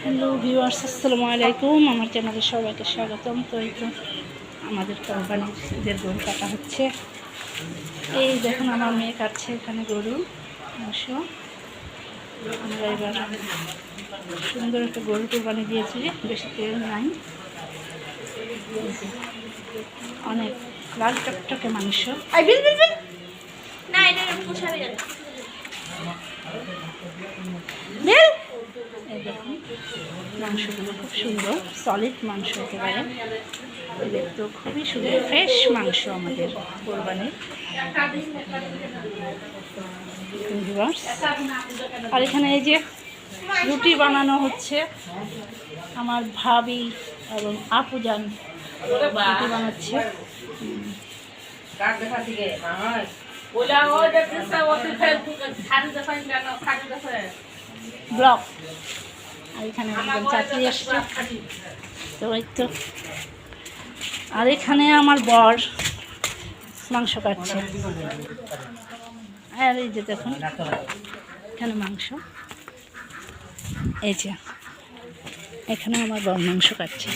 Hello viewers, আসসালামু আলাইকুম। আমার চ্যানেলে সবাইকে স্বাগতম। তো এই তো আমাদের কোম্পানির ঈদের গরু কাটা হচ্ছে। এই দেখুন আমার মেয়ে কাটছে এখানে গরু অবশ্য। আমরা এবার সুন্দর একটা গরু কোরবানি দিয়েছি, বেশি তেল নাই, অনেক লাল টকটকে মাংস। না এটা পোষাবে না। এই দেখুন মাংসগুলো খুব সুন্দর, সলিড মাংস একেবারে, দেখতে খুবই সুন্দর, ফ্রেশ মাংস আমাদের কোরবানির। আর এখানে এই যে রুটি বানানো হচ্ছে, আমার ভাবি এবং আপুজান রুটি বানাচ্ছে। ব্লক। আর এখানে একজন চাকরি আসছে, তো এই তো। আর এখানে আমার বর মাংস কাটছে। আর এই যে দেখুন এখানে মাংস, এই যে এখানে আমার বর মাংস কাটছে।